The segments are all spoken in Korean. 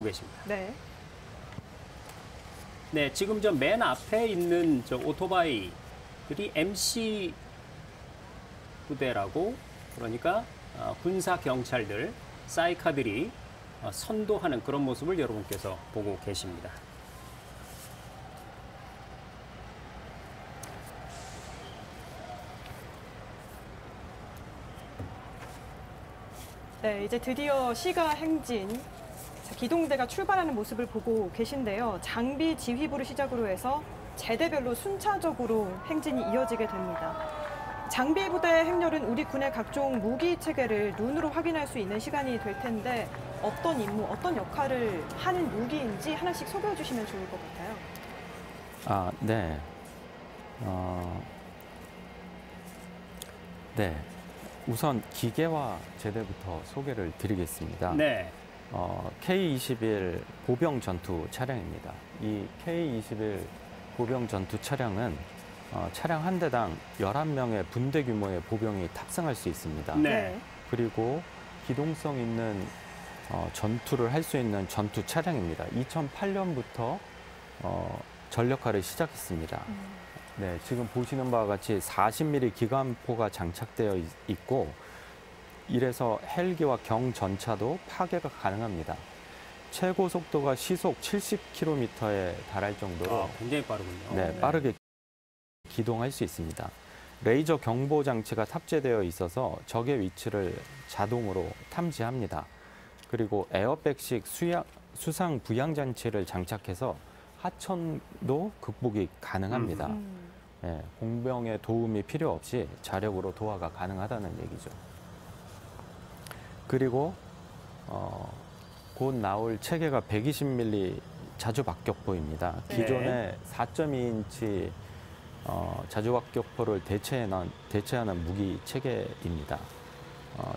계십니다. 네. 네, 지금 저 맨 앞에 있는 저 오토바이들이 MC 부대라고, 그러니까 군사 경찰들, 사이카들이 선도하는 그런 모습을 여러분께서 보고 계십니다. 네, 이제 드디어 시가 행진, 기동대가 출발하는 모습을 보고 계신데요. 장비 지휘부를 시작으로 해서 제대별로 순차적으로 행진이 이어지게 됩니다. 장비 부대 행렬은 우리 군의 각종 무기 체계를 눈으로 확인할 수 있는 시간이 될 텐데 어떤 임무, 어떤 역할을 하는 무기인지 하나씩 소개해 주시면 좋을 것 같아요. 네. 네. 우선 기계화 제대부터 소개를 드리겠습니다. 네. K-21 보병 전투 차량입니다. 이 K-21 보병 전투 차량은 차량 한 대당 11명의 분대 규모의 보병이 탑승할 수 있습니다. 네. 그리고 기동성 있는 전투를 할 수 있는 전투 차량입니다. 2008년부터 전력화를 시작했습니다. 네, 지금 보시는 바와 같이 40mm 기관포가 장착되어 있고 이래서 헬기와 경전차도 파괴가 가능합니다. 최고 속도가 시속 70km에 달할 정도로 굉장히 빠르군요. 네, 빠르게 기동할 수 있습니다. 레이저 경보 장치가 탑재되어 있어서 적의 위치를 자동으로 탐지합니다. 그리고 에어백식 수상 부양 장치를 장착해서 하천도 극복이 가능합니다. 네, 공병의 도움이 필요 없이 자력으로 도하가 가능하다는 얘기죠. 그리고 곧 나올 체계가 120mm 자주박격포입니다. 네. 기존의 4.2인치 자주박격포를 대체하는 무기 체계입니다.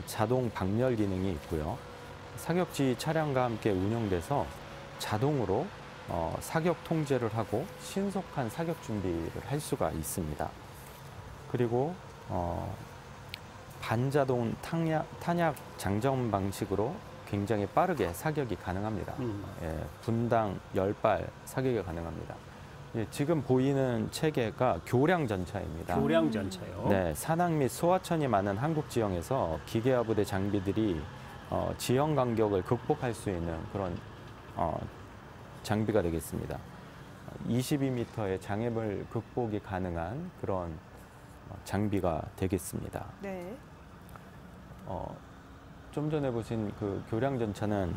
자동 방열 기능이 있고요. 사격지 차량과 함께 운영돼서 자동으로 사격 통제를 하고 신속한 사격 준비를 할 수가 있습니다. 그리고 반자동 탄약 장전 방식으로 굉장히 빠르게 사격이 가능합니다. 분당 10발 사격이 가능합니다. 지금 보이는 체계가 교량 전차입니다. 교량 전차요? 네, 산악 및 소하천이 많은 한국 지형에서 기계화 부대 장비들이 지형 간격을 극복할 수 있는 그런 장비가 되겠습니다. 22m의 장애물 극복이 가능한 그런 장비가 되겠습니다. 네. 좀 전에 보신 그 교량 전차는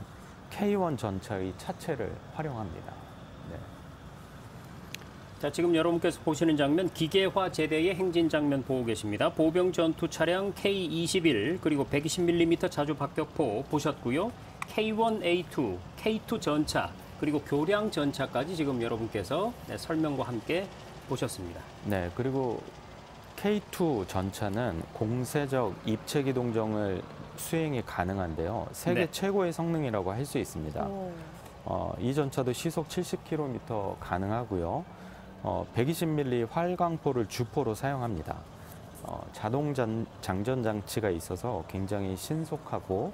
K1 전차의 차체를 활용합니다. 네. 자, 지금 여러분께서 보시는 장면, 기계화 제대의 행진 장면 보고 계십니다. 보병 전투 차량 K-21 그리고 120mm 자주 박격포 보셨고요. K1A2, K2 전차 그리고 교량 전차까지 지금 여러분께서 설명과 함께 보셨습니다. 네, 그리고 K2 전차는 공세적 입체 기동정을 수행이 가능한데요. 세계 네. 최고의 성능이라고 할 수 있습니다. 이 전차도 시속 70km 가능하고요. 120mm 활강포를 주포로 사용합니다. 자동 장전 장치가 있어서 굉장히 신속하고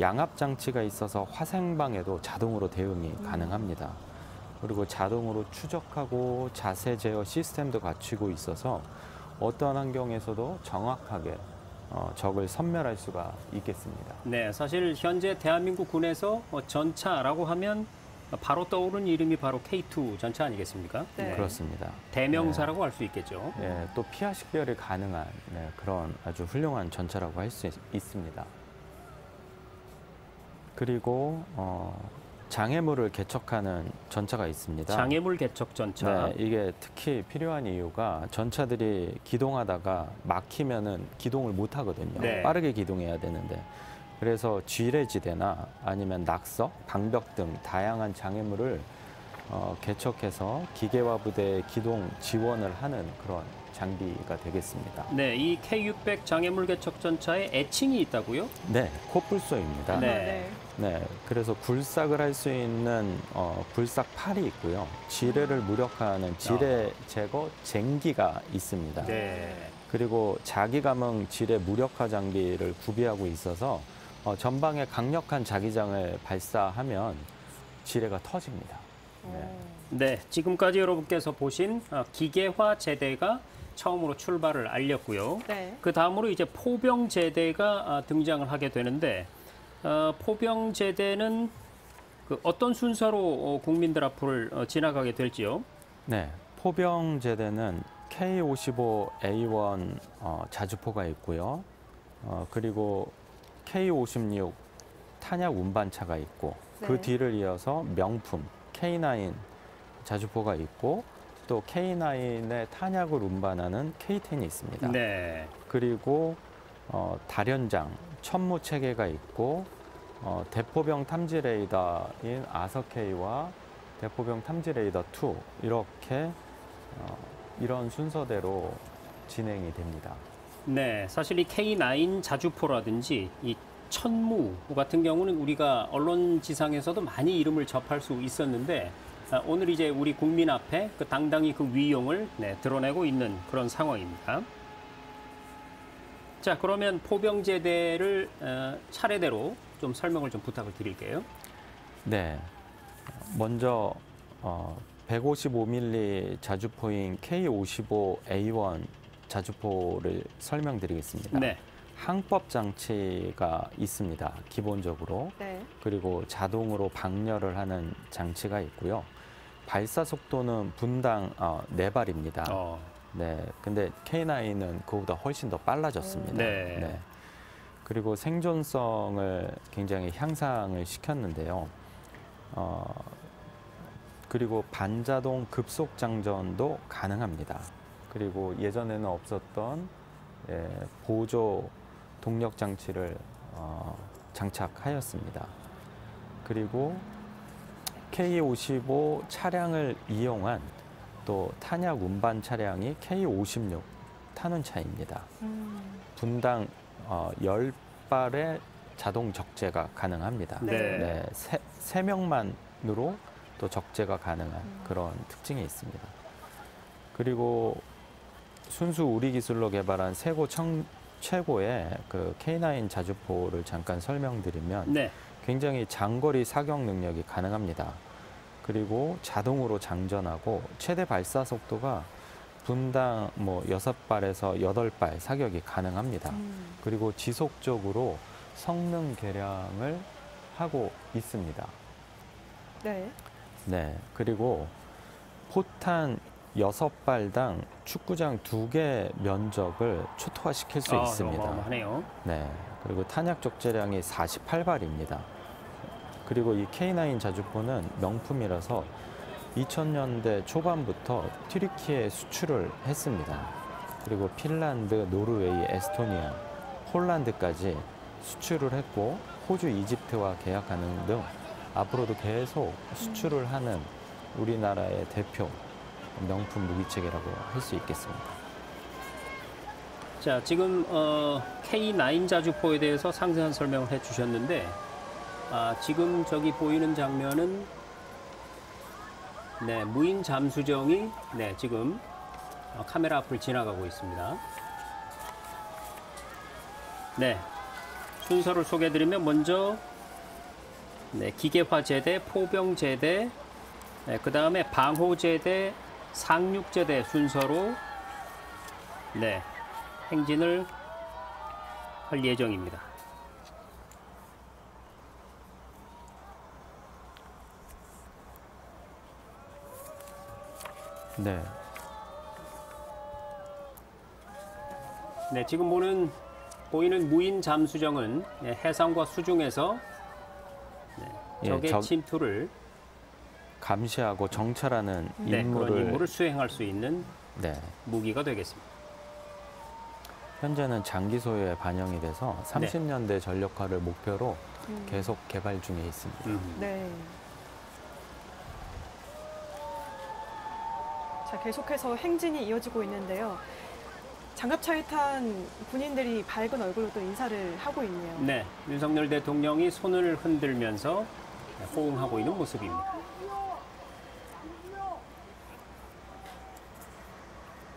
양압 장치가 있어서 화생방에도 자동으로 대응이 가능합니다. 그리고 자동으로 추적하고 자세 제어 시스템도 갖추고 있어서 어떠한 환경에서도 정확하게 적을 섬멸할 수가 있겠습니다. 네, 사실 현재 대한민국 군에서 전차라고 하면 바로 떠오르는 이름이 바로 K2 전차 아니겠습니까? 네. 그렇습니다. 대명사라고 할 수 있겠죠. 네, 또 피하 식별이 가능한 그런 아주 훌륭한 전차라고 할 수 있습니다. 그리고 장애물을 개척하는 전차가 있습니다. 장애물 개척 전차. 네, 이게 특히 필요한 이유가 전차들이 기동하다가 막히면은 기동을 못 하거든요. 네. 빠르게 기동해야 되는데. 그래서 지뢰지대나 아니면 낙석, 방벽 등 다양한 장애물을 개척해서 기계화 부대의 기동 지원을 하는 그런 장비가 되겠습니다. 네, 이 K600 장애물 개척 전차에 애칭이 있다고요? 네, 코뿔소입니다. 네. 네, 그래서 굴삭을 할 수 있는 굴삭팔이 있고요. 지뢰를 무력화하는 지뢰 제거 쟁기가 있습니다. 네. 그리고 자기감응 지뢰 무력화 장비를 구비하고 있어서 전방에 강력한 자기장을 발사하면 지뢰가 터집니다. 네. 네, 지금까지 여러분께서 보신 기계화 제대가 처음으로 출발을 알렸고요. 네. 그 다음으로 이제 포병 제대가 등장을 하게 되는데 포병 제대는 그 어떤 순서로 국민들 앞을 지나가게 될지요? 네, 포병제대는 K55A1 자주포가 있고요. 그리고 K56 탄약 운반차가 있고 그 네. 뒤를 이어서 명품 K9 자주포가 있고 또 K9의 탄약을 운반하는 K10이 있습니다. 네. 그리고 다련장 천무 체계가 있고 대포병 탐지 레이더인 아서K와 대포병 탐지 레이더 2 이렇게 이런 순서대로 진행이 됩니다. 네, 사실 이 K9 자주포라든지 이 천무 같은 경우는 우리가 언론지상에서도 많이 이름을 접할 수 있었는데 오늘 이제 우리 국민 앞에 당당히 그 위용을 드러내고 있는 그런 상황입니다. 자, 그러면 포병제대를 차례대로 좀 설명을 좀 부탁을 드릴게요. 네, 먼저 155mm 자주포인 K55A1 자주포를 설명드리겠습니다. 네. 항법 장치가 있습니다. 기본적으로. 네. 그리고 자동으로 방열을 하는 장치가 있고요. 발사 속도는 분당 4발입니다. 네, 근데 K9은 그보다 훨씬 더 빨라졌습니다. 네. 그리고 생존성을 굉장히 향상을 시켰는데요. 그리고 반자동 급속 장전도 가능합니다. 그리고 예전에는 없었던 보조 동력 장치를 장착하였습니다. 그리고 K55 차량을 이용한 또 탄약 운반 차량이 K56 탄원차입니다. 분당 10발의 자동 적재가 가능합니다. 네. 3명만으로 또 적재가 가능한 그런 특징이 있습니다. 그리고 순수 우리 기술로 개발한 최고의 그 K9 자주포를 잠깐 설명드리면 네. 굉장히 장거리 사격 능력이 가능합니다. 그리고 자동으로 장전하고 최대 발사 속도가 분당 6발에서 8발 사격이 가능합니다. 그리고 지속적으로 성능 개량을 하고 있습니다. 네. 네, 그리고 포탄 6발당 축구장 2개 면적을 초토화시킬 수 있습니다. 어마어마하네요. 네, 그리고 탄약 적재량이 48발입니다. 그리고 이 K9 자주포는 명품이라서 2000년대 초반부터 튀르키예에 수출을 했습니다. 그리고 핀란드, 노르웨이, 에스토니아, 폴란드까지 수출을 했고 호주, 이집트와 계약하는 등 앞으로도 계속 수출을 하는 우리나라의 대표 명품 무기체계라고 할 수 있겠습니다. 자, 지금 K9 자주포에 대해서 상세한 설명을 해주셨는데 지금 저기 보이는 장면은 무인 잠수정이 지금 카메라 앞을 지나가고 있습니다. 네, 순서를 소개해드리면 먼저 기계화 제대, 포병 제대, 그 다음에 방호 제대, 상륙 제대 순서로 행진을 할 예정입니다. 네. 네, 지금 보이는 무인 잠수정은 해상과 수중에서 적의 침투를 감시하고 정찰하는 그런 임무를 수행할 수 있는 무기가 되겠습니다. 현재는 장기 소유에 반영이 돼서 30년대 전력화를 목표로 계속 개발 중에 있습니다. 네. 자, 계속해서 행진이 이어지고 있는데요. 장갑차에 탄 군인들이 밝은 얼굴로 또 인사를 하고 있네요. 네, 윤석열 대통령이 손을 흔들면서 호응하고 있는 모습입니다.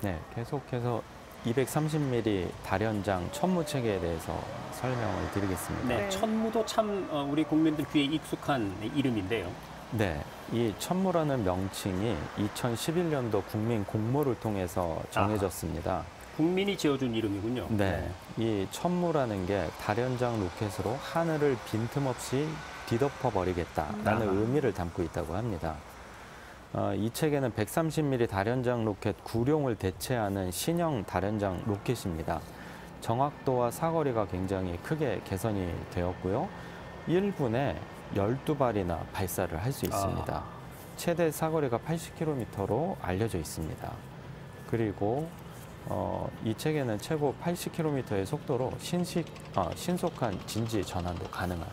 네, 계속해서 230mm 다련장 천무 체계에 대해서 설명을 드리겠습니다. 네, 천무도 참 우리 국민들 귀에 익숙한 이름인데요. 네, 이 천무라는 명칭이 2011년도 국민 공모를 통해서 정해졌습니다. 국민이 지어준 이름이군요. 네, 이 천무라는 게 다련장 로켓으로 하늘을 빈틈없이 뒤덮어 버리겠다라는 아하. 의미를 담고 있다고 합니다. 이 책에는 130mm 다련장 로켓 구룡을 대체하는 신형 다련장 로켓입니다. 정확도와 사거리가 굉장히 크게 개선이 되었고요. 1분에 12발이나 발사를 할 수 있습니다. 최대 사거리가 80km로 알려져 있습니다. 그리고 이 책에는 최고 80km의 속도로 신속한 진지 전환도 가능한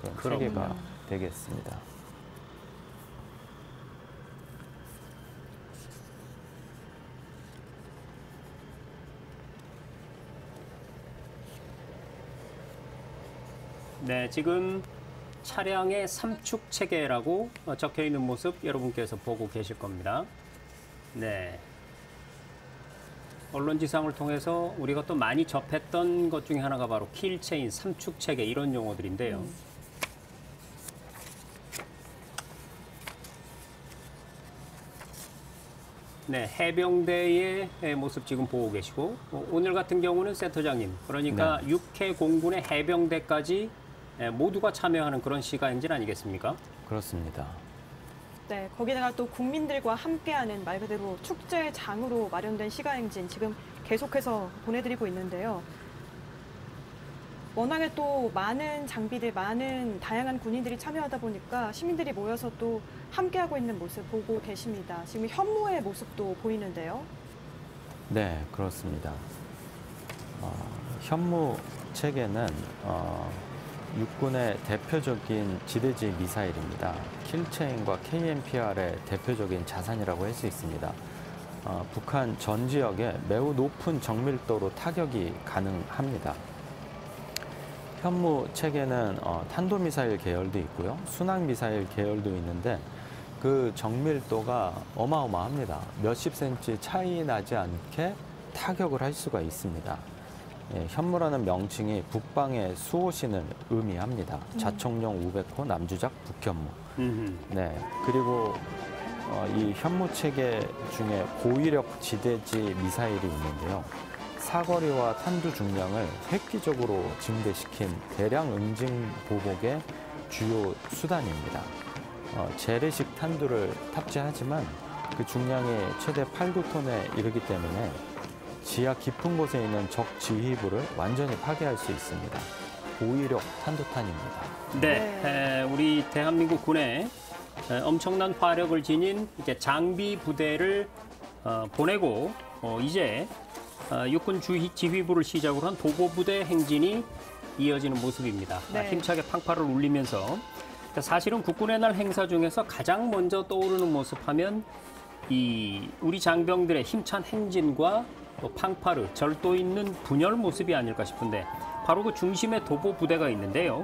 그런 체계가 되겠습니다. 네, 지금 차량의 삼축 체계라고 적혀 있는 모습 여러분께서 보고 계실 겁니다. 네. 언론지상을 통해서 우리가 또 많이 접했던 것 중에 하나가 바로 킬체인, 삼축 체계 이런 용어들인데요. 네, 해병대의 모습 지금 보고 계시고 오늘 같은 경우는 센터장님, 그러니까 네. 육해 공군의 해병대까지 모두가 참여하는 그런 시가 행진 아니겠습니까? 그렇습니다. 네, 거기다가 또 국민들과 함께하는 말 그대로 축제장으로 마련된 시가행진 지금 계속해서 보내드리고 있는데요. 워낙에 또 많은 장비들, 많은 다양한 군인들이 참여하다 보니까 시민들이 모여서 또 함께하고 있는 모습 보고 계십니다. 지금 현무의 모습도 보이는데요. 네, 그렇습니다. 현무 체계는 육군의 대표적인 지대지 미사일입니다. 킬체인과 KMPR의 대표적인 자산이라고 할 수 있습니다. 북한 전 지역에 매우 높은 정밀도로 타격이 가능합니다. 현무 체계는 탄도미사일 계열도 있고요. 순항미사일 계열도 있는데 그 정밀도가 어마어마합니다. 몇십 센치 차이 나지 않게 타격을 할 수가 있습니다. 예, 현무라는 명칭이 북방의 수호신을 의미합니다. 자총령 500호 남주작 북현무. 네, 그리고 이 현무 체계 중에 고위력 지대지 미사일이 있는데요. 사거리와 탄두 중량을 획기적으로 증대시킨 대량 응징 보복의 주요 수단입니다. 재래식 탄두를 탑재하지만 그 중량이 최대 8~9톤에 이르기 때문에 지하 깊은 곳에 있는 적 지휘부를 완전히 파괴할 수 있습니다. 고위력 탄도탄입니다. 네, 우리 대한민국 군에 엄청난 화력을 지닌 이제 장비 부대를 보내고 이제 육군 지휘부를 시작으로 한 도보부대 행진이 이어지는 모습입니다. 네. 힘차게 팡파를 울리면서 사실은 국군의 날 행사 중에서 가장 먼저 떠오르는 모습하면 이 우리 장병들의 힘찬 행진과 또 팡파르, 절도 있는 분열 모습이 아닐까 싶은데 바로 그 중심에 도보부대가 있는데요.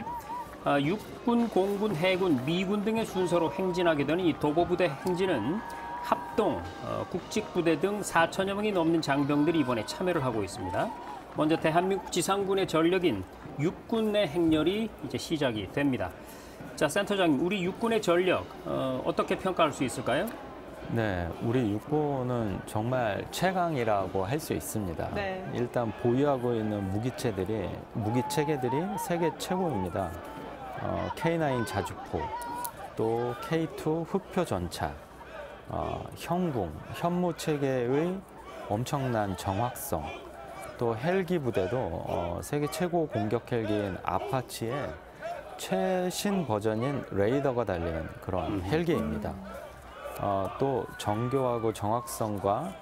육군, 공군, 해군, 미군 등의 순서로 행진하게 되는 이 도보부대 행진은 합동, 국직부대 등 4천여 명이 넘는 장병들이 이번에 참여를 하고 있습니다. 먼저 대한민국 지상군의 전력인 육군의 행렬이 이제 시작이 됩니다. 자, 센터장님, 우리 육군의 전력 어떻게 평가할 수 있을까요? 네, 우리 육군은 정말 최강이라고 할 수 있습니다. 네. 일단 보유하고 있는 무기 체계들이 세계 최고입니다. K9 자주포, 또 K2 흑표 전차, 현궁, 현무 체계의 엄청난 정확성, 또 헬기 부대도 세계 최고 공격 헬기인 아파치의 최신 버전인 레이더가 달린 그런 헬기입니다. 또 정교하고 정확성과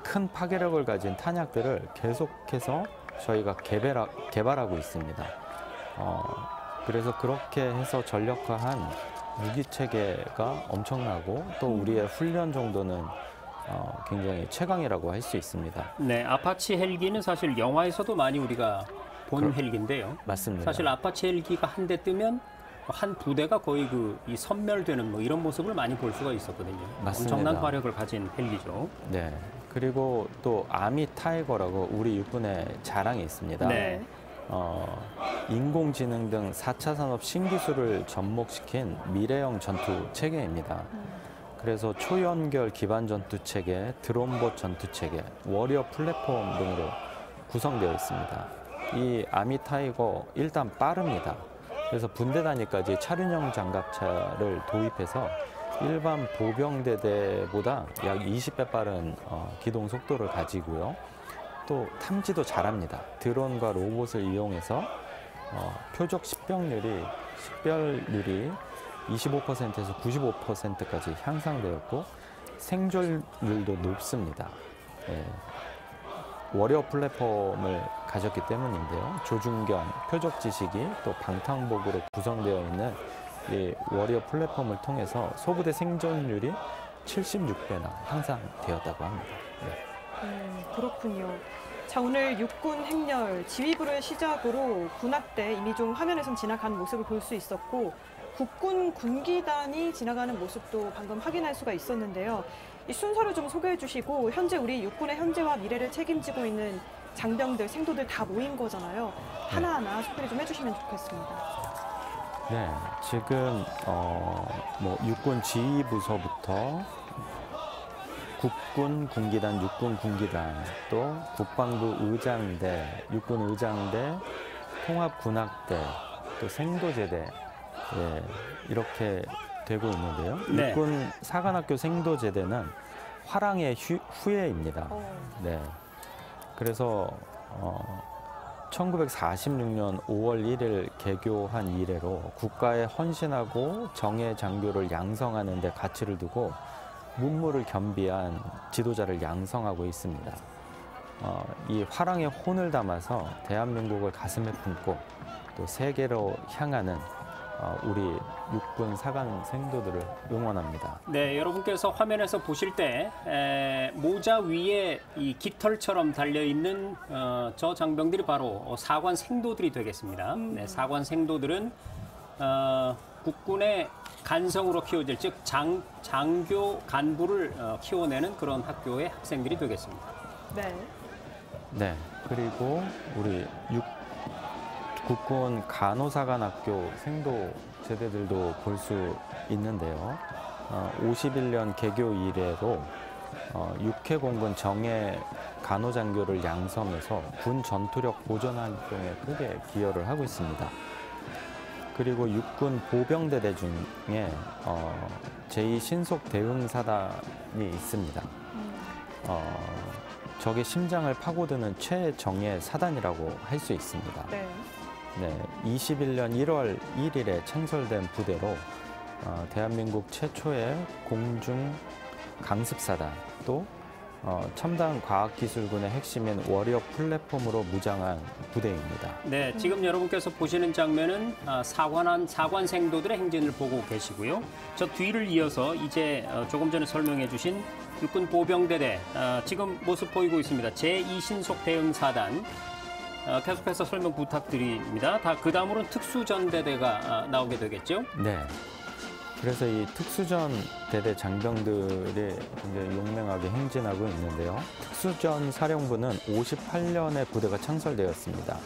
큰 파괴력을 가진 탄약들을 계속해서 저희가 개발하고 있습니다. 그래서 그렇게 해서 전력화한 무기 체계가 엄청나고 또 우리의 훈련 정도는 굉장히 최강이라고 할 수 있습니다. 네, 아파치 헬기는 사실 영화에서도 많이 우리가 본 헬기인데요. 맞습니다. 사실 아파치 헬기가 한 대 뜨면 한 부대가 거의 이 섬멸되는 뭐 이런 모습을 많이 볼 수가 있었거든요. 맞습니다. 엄청난 화력을 가진 헬기죠. 네. 그리고 또 아미 타이거라고 우리 육군의 자랑이 있습니다. 네. 인공지능 등 4차 산업 신기술을 접목시킨 미래형 전투 체계입니다. 그래서 초연결 기반 전투 체계, 드론봇 전투 체계, 워리어 플랫폼 등으로 구성되어 있습니다. 이 아미 타이거 일단 빠릅니다. 그래서 분대 단위까지 차륜형 장갑차를 도입해서 일반 보병대대보다 약 20배 빠른 기동 속도를 가지고요. 또 탐지도 잘합니다. 드론과 로봇을 이용해서 표적 식별률이 25%에서 95%까지 향상되었고 생존율도 높습니다. 워리어 플랫폼을 가졌기 때문인데요. 조준견, 표적 지식이 또 방탄복으로 구성되어 있는 이 워리어 플랫폼을 통해서 소부대 생존율이 76배나 향상되었다고 합니다. 그렇군요. 자, 오늘 육군 행렬 지휘부를 시작으로 군악대 이미 좀 화면에선 지나가는 모습을 볼 수 있었고 국군 군기단이 지나가는 모습도 방금 확인할 수가 있었는데요. 이 순서를 좀 소개해 주시고 현재 우리 육군의 현재와 미래를 책임지고 있는 장병들, 생도들 다 모인 거잖아요. 하나하나 소개를 좀 해주시면 좋겠습니다. 네, 지금 육군 지휘부서부터 국군 군기단, 육군 군기단, 또 국방부 의장대, 육군 의장대, 통합군악대, 또 생도제대 이렇게 되고 있는데요. 네. 육군 사관학교 생도제대는 화랑의 후예입니다. 네, 그래서 1946년 5월 1일 개교한 이래로 국가에 헌신하고 정예 장교를 양성하는 데 가치를 두고 문무를 겸비한 지도자를 양성하고 있습니다. 이 화랑의 혼을 담아서 대한민국을 가슴에 품고 또 세계로 향하는 우리 육군 사관 생도들을 응원합니다. 네, 여러분께서 화면에서 보실 때 모자 위에 이 깃털처럼 달려있는 저 장병들이 바로 사관 생도들이 되겠습니다. 네, 사관 생도들은 국군의 간성으로 키워질, 즉 장교 간부를 키워내는 그런 학교의 학생들이 되겠습니다. 네. 네, 그리고 우리 국군 간호사관학교 생도 제대들도 볼 수 있는데요. 51년 개교 이래로 육해공군 정예 간호장교를 양성해서 군 전투력 보존 활동에 크게 기여를 하고 있습니다. 그리고 육군 보병대대 중에 제2 신속 대응사단이 있습니다. 적의 심장을 파고드는 최정예 사단이라고 할 수 있습니다. 네. 네, 21년 1월 1일에 창설된 부대로 대한민국 최초의 공중 강습사단 또 첨단 과학기술군의 핵심인 워리어 플랫폼으로 무장한 부대입니다. 네, 지금 여러분께서 보시는 장면은 사관 생도들의 행진을 보고 계시고요. 저 뒤를 이어서 이제 조금 전에 설명해 주신 육군 보병대대 지금 모습 보이고 있습니다. 제2신속 대응사단 계속해서 설명 부탁드립니다. 그 다음으로는 특수전대대가 나오게 되겠죠? 네. 그래서 이 특수전 대대 장병들이 굉장히 용맹하게 행진하고 있는데요. 특수전 사령부는 58년에 부대가 창설되었습니다.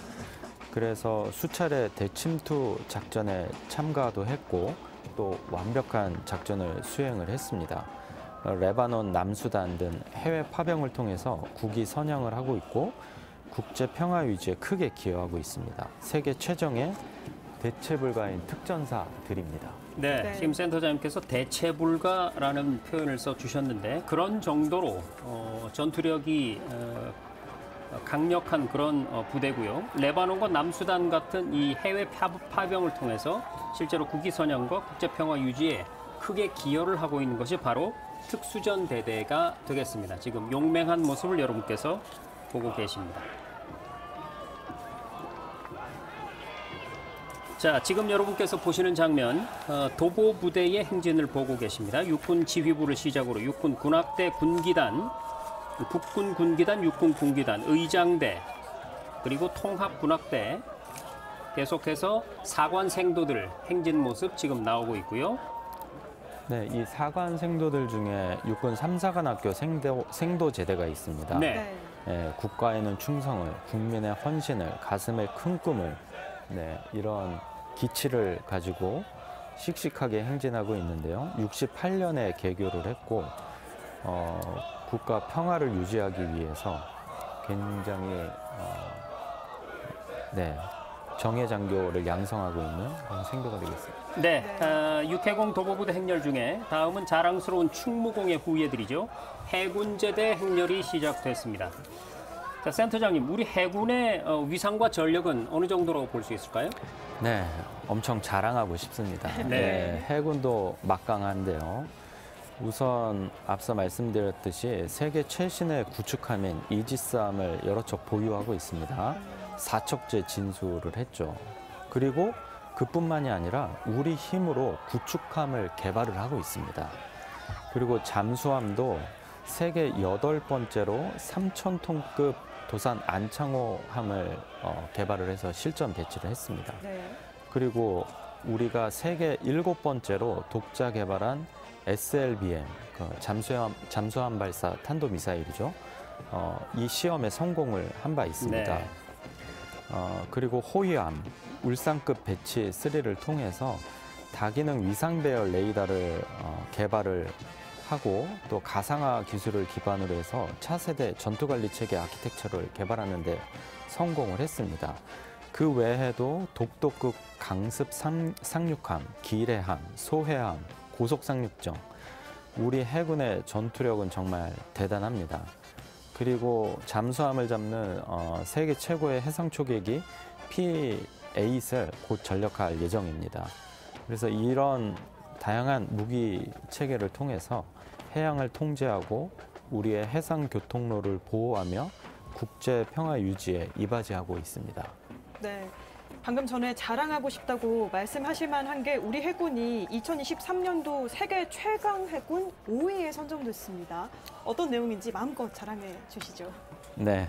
그래서 수차례 대침투 작전에 참가도 했고 또 완벽한 작전을 수행을 했습니다. 레바논, 남수단 등 해외 파병을 통해서 국위 선양을 하고 있고 국제 평화 유지에 크게 기여하고 있습니다. 세계 최정의 대체불가인 특전사들입니다. 네, 네. 지금 센터장님께서 대체불가라는 표현을 써주셨는데 그런 정도로 전투력이 강력한 그런 부대고요. 레바논과 남수단 같은 이 해외 파병을 통해서 실제로 국위 선양과 국제 평화 유지에 크게 기여를 하고 있는 것이 바로 특수전 대대가 되겠습니다. 지금 용맹한 모습을 여러분께서 보고 계십니다. 자, 지금 여러분께서 보시는 장면, 도보 부대의 행진을 보고 계십니다. 육군 지휘부를 시작으로 육군 군악대 군기단, 국군 군기단, 육군 군기단, 의장대, 그리고 통합 군악대, 계속해서 사관 생도들 행진 모습 지금 나오고 있고요. 네, 이 사관 생도들 중에 육군 3사관학교 생도 제대가 있습니다. 네. 국가에는 충성을, 국민의 헌신을, 가슴에 큰 꿈을 이런 기치를 가지고 씩씩하게 행진하고 있는데요. 68년에 개교를 했고 국가 평화를 유지하기 위해서 굉장히 정예장교를 양성하고 있는 그런 생도가 되겠습니다. 네, 육해공 도보부대 행렬 중에 다음은 자랑스러운 충무공의 후예들이죠. 해군제대 행렬이 시작됐습니다. 자, 센터장님, 우리 해군의 위상과 전력은 어느 정도로 볼 수 있을까요? 네, 엄청 자랑하고 싶습니다. 네. 해군도 막강한데요. 우선 앞서 말씀드렸듯이 세계 최신의 구축함인 이지스함을 여러 척 보유하고 있습니다. 4척째 진수를 했죠. 그리고 그뿐만이 아니라 우리 힘으로 구축함을 개발을 하고 있습니다. 그리고 잠수함도 세계 8번째로 3,000톤급 도산 안창호함을 개발을 해서 실전 배치를 했습니다. 네. 그리고 우리가 세계 7번째로 독자 개발한 SLBM, 잠수함 발사 탄도미사일이죠. 이 시험에 성공을 한 바 있습니다. 네. 그리고 호위함, 울산급 배치 3를 통해서 다기능 위상배열 레이더를 개발을 하고 또 가상화 기술을 기반으로 해서 차세대 전투관리 체계 아키텍처를 개발하는 데 성공을 했습니다. 그 외에도 독도급 강습 상륙함, 기뢰함, 소해함, 고속상륙정, 우리 해군의 전투력은 정말 대단합니다. 그리고 잠수함을 잡는 세계 최고의 해상 초계기 P-8을 곧 전력할 예정입니다. 그래서 이런 다양한 무기 체계를 통해서 해양을 통제하고 우리의 해상 교통로를 보호하며 국제 평화 유지에 이바지하고 있습니다. 네. 방금 전에 자랑하고 싶다고 말씀하실 만한 게 우리 해군이 2023년도 세계 최강 해군 5위에 선정됐습니다. 어떤 내용인지 마음껏 자랑해 주시죠. 네.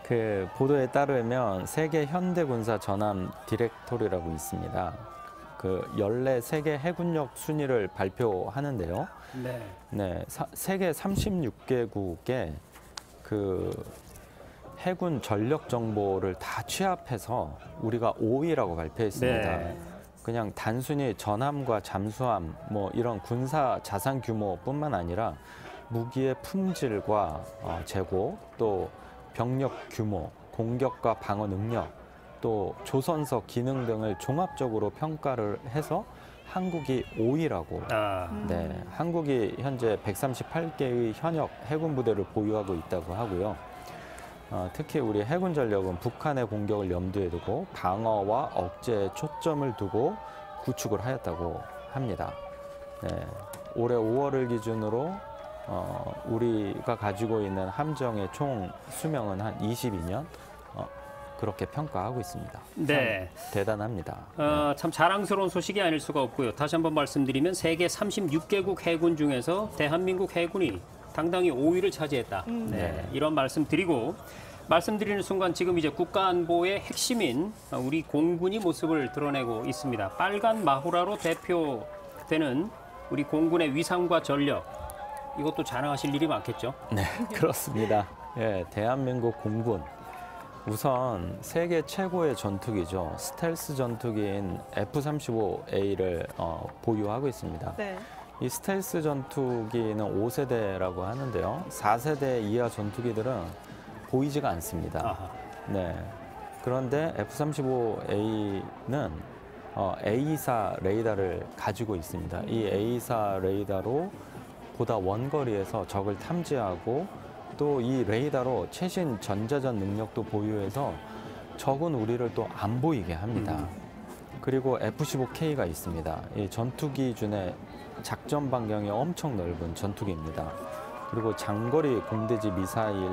그 보도에 따르면 세계 현대군사 전함 디렉토리라고 있습니다. 그 연례 세계 해군력 순위를 발표하는데요. 네. 세계 36개국의 그 해군 전력 정보를 다 취합해서 우리가 5위라고 발표했습니다. 네. 그냥 단순히 전함과 잠수함 뭐 이런 군사 자산 규모뿐만 아니라 무기의 품질과 재고, 또 병력 규모, 공격과 방어 능력, 또 조선서 기능 등을 종합적으로 평가를 해서 한국이 5위라고. 네, 한국이 현재 138개의 현역 해군 부대를 보유하고 있다고 하고요. 특히 우리 해군 전력은 북한의 공격을 염두에 두고 방어와 억제에 초점을 두고 구축을 하였다고 합니다. 네, 올해 5월을 기준으로 우리가 가지고 있는 함정의 총 수명은 한 22년 그렇게 평가하고 있습니다. 네. 대단합니다. 참 자랑스러운 소식이 아닐 수가 없고요. 다시 한번 말씀드리면 세계 36개국 해군 중에서 대한민국 해군이 당당히 5위를 차지했다. 네, 이런 말씀드리고 말씀드리는 순간 지금 이제 국가안보의 핵심인 우리 공군이 모습을 드러내고 있습니다. 빨간 마후라로 대표되는 우리 공군의 위상과 전력, 이것도 자랑하실 일이 많겠죠? 네, 그렇습니다. 예, 대한민국 공군. 우선 세계 최고의 전투기죠. 스텔스 전투기인 F-35A를 보유하고 있습니다. 네. 이 스텔스 전투기는 5세대라고 하는데요. 4세대 이하 전투기들은 보이지가 않습니다. 아하. 네. 그런데 F-35A는 A24 레이더를 가지고 있습니다. 이 A24 레이더로 보다 원거리에서 적을 탐지하고 또 이 레이더로 최신 전자전 능력도 보유해서 적은 우리를 또 안 보이게 합니다. 그리고 F-15K가 있습니다. 이 전투기 중에 작전 반경이 엄청 넓은 전투기입니다. 그리고 장거리 공대지 미사일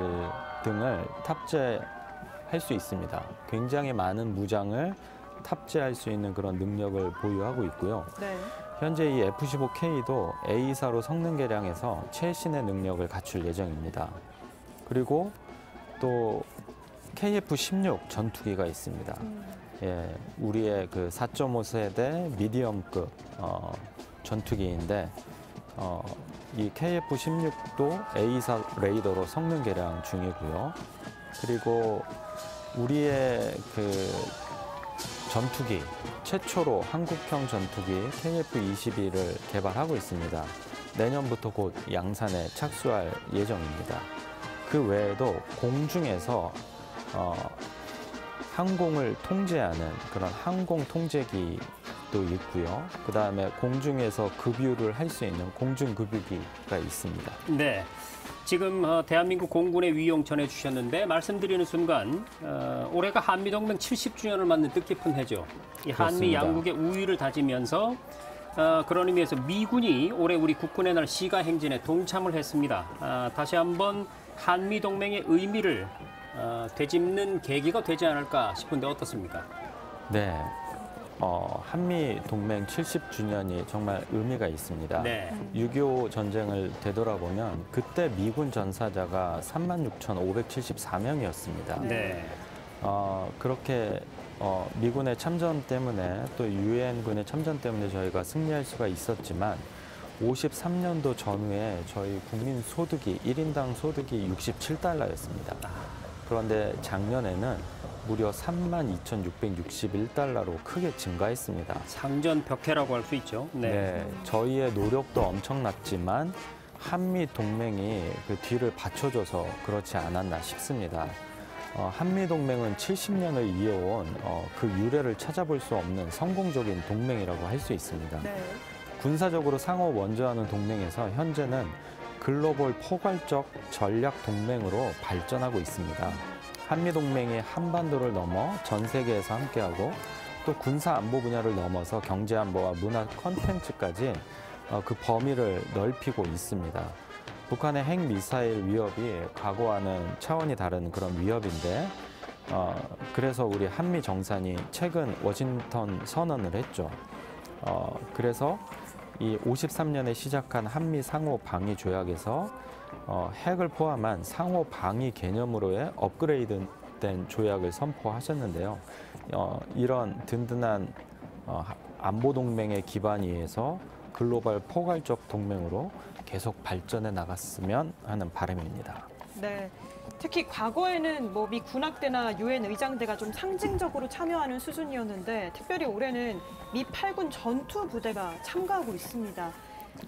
등을 탑재할 수 있습니다. 굉장히 많은 무장을 탑재할 수 있는 그런 능력을 보유하고 있고요. 네. 현재 이 F-15K도 A24로 성능 개량해서 최신의 능력을 갖출 예정입니다. 그리고 또 KF-16 전투기가 있습니다. 예, 우리의 그 4.5세대 미디엄급 전투기인데 이 KF-16도 A4 레이더로 성능 개량 중이고요. 그리고 우리의 그 전투기, 최초로 한국형 전투기 KF-22를 개발하고 있습니다. 내년부터 곧 양산에 착수할 예정입니다. 그 외에도 공중에서 항공을 통제하는 그런 항공 통제기도 있고요. 그 다음에 공중에서 급유를 할 수 있는 공중급유기가 있습니다. 네. 지금 대한민국 공군의 위용 전해주셨는데 말씀드리는 순간 올해가 한미동맹 70주년을 맞는 뜻깊은 해죠. 이 한미 그렇습니다. 양국의 우위를 다지면서 그런 의미에서 미군이 올해 우리 국군의 날 시가 행진에 동참을 했습니다. 다시 한번 한미동맹의 의미를 되짚는 계기가 되지 않을까 싶은데 어떻습니까? 네. 한미 동맹 70주년이 정말 의미가 있습니다. 네. 6.25 전쟁을 되돌아보면 그때 미군 전사자가 36,574명이었습니다. 네. 그렇게 미군의 참전 때문에 또 유엔군의 참전 때문에 저희가 승리할 수가 있었지만 53년도 전후에 저희 국민 소득이 1인당 소득이 67달러였습니다. 그런데 작년에는 무려 32,661달러로 크게 증가했습니다. 상전 벽해라고 할 수 있죠. 네, 저희의 노력도 엄청났지만 한미 동맹이 그 뒤를 받쳐줘서 그렇지 않았나 싶습니다. 한미 동맹은 70년을 이어온 그 유래를 찾아볼 수 없는 성공적인 동맹이라고 할 수 있습니다. 네. 군사적으로 상호 원조하는 동맹에서 현재는 글로벌 포괄적 전략 동맹으로 발전하고 있습니다. 한미동맹이 한반도를 넘어 전 세계에서 함께하고 또 군사 안보 분야를 넘어서 경제 안보와 문화 콘텐츠까지 그 범위를 넓히고 있습니다. 북한의 핵미사일 위협이 과거와는 차원이 다른 그런 위협인데 그래서 우리 한미 정상이 최근 워싱턴 선언을 했죠. 그래서 이 53년에 시작한 한미 상호 방위 조약에서 핵을 포함한 상호 방위 개념으로의 업그레이드된 조약을 선포하셨는데요. 이런 든든한 안보 동맹의 기반 위에서 글로벌 포괄적 동맹으로 계속 발전해 나갔으면 하는 바람입니다. 네. 특히 과거에는 뭐 미 군악대나 유엔 의장대가 좀 상징적으로 참여하는 수준이었는데 특별히 올해는 미 8군 전투 부대가 참가하고 있습니다.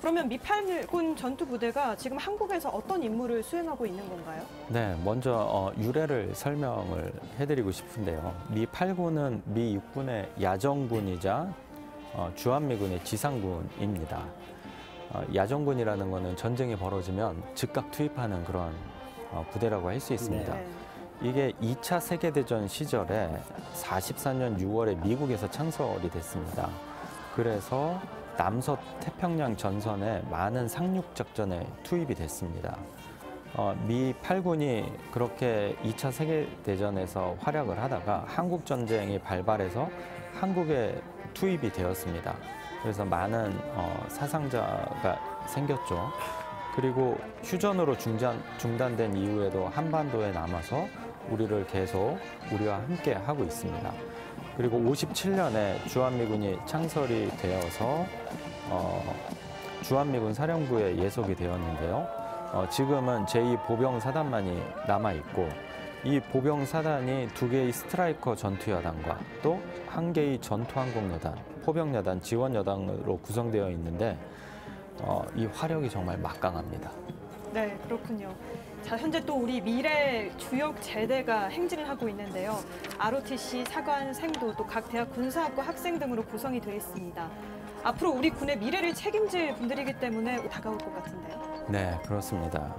그러면 미 8군 전투 부대가 지금 한국에서 어떤 임무를 수행하고 있는 건가요? 네, 먼저 유래를 설명을 해드리고 싶은데요. 미 8군은 미 육군의 야정군이자 주한미군의 지상군입니다. 야정군이라는 것은 전쟁이 벌어지면 즉각 투입하는 그런 부대라고 할 수 있습니다. 네. 이게 2차 세계대전 시절에 44년 6월에 미국에서 창설이 됐습니다. 그래서 남서 태평양 전선에 많은 상륙작전에 투입이 됐습니다. 미 8군이 그렇게 2차 세계대전에서 활약을 하다가 한국전쟁이 발발해서 한국에 투입이 되었습니다. 그래서 많은 사상자가 생겼죠. 그리고 휴전으로 중단된 이후에도 한반도에 남아서 우리와 함께 하고 있습니다. 그리고 57년에 주한미군이 창설이 되어서 주한미군 사령부에 예속이 되었는데요. 지금은 제2보병사단만이 남아있고 이 보병사단이 2개의 스트라이커 전투여단과 또 1개의 전투항공여단, 포병여단, 지원여단으로 구성되어 있는데 이 화력이 정말 막강합니다. 네, 그렇군요. 자, 현재 또 우리 미래 주역 제대가 행진을 하고 있는데요. ROTC, 사관, 생도, 또 각 대학 군사학과 학생 등으로 구성이 되어 있습니다. 앞으로 우리 군의 미래를 책임질 분들이기 때문에 다가올 것 같은데요. 네, 그렇습니다.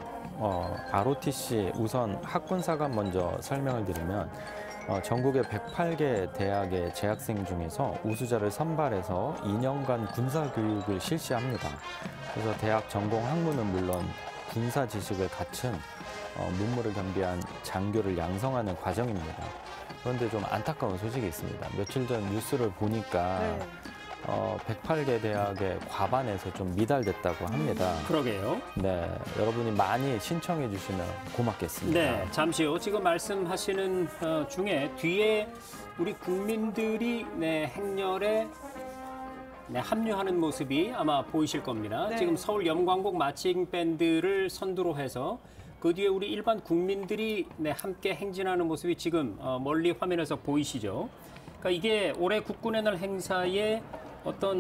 ROTC 우선 학군사관 먼저 설명을 드리면 전국의 108개 대학의 재학생 중에서 우수자를 선발해서 2년간 군사교육을 실시합니다. 그래서 대학 전공 학문은 물론 군사 지식을 갖춘 문무를 겸비한 장교를 양성하는 과정입니다. 그런데 좀 안타까운 소식이 있습니다. 며칠 전 뉴스를 보니까 네. 108개 대학의 과반에서 좀 미달됐다고 합니다. 그러게요. 네, 여러분이 많이 신청해 주시면 고맙겠습니다. 네, 잠시 후 지금 말씀하시는 중에 뒤에 우리 국민들이 행렬에 네, 합류하는 모습이 아마 보이실 겁니다. 네. 지금 서울 영광곡 마칭 밴드를 선두로 해서 그 뒤에 우리 일반 국민들이 네, 함께 행진하는 모습이 지금 멀리 화면에서 보이시죠? 그러니까 이게 올해 국군의 날 행사의 어떤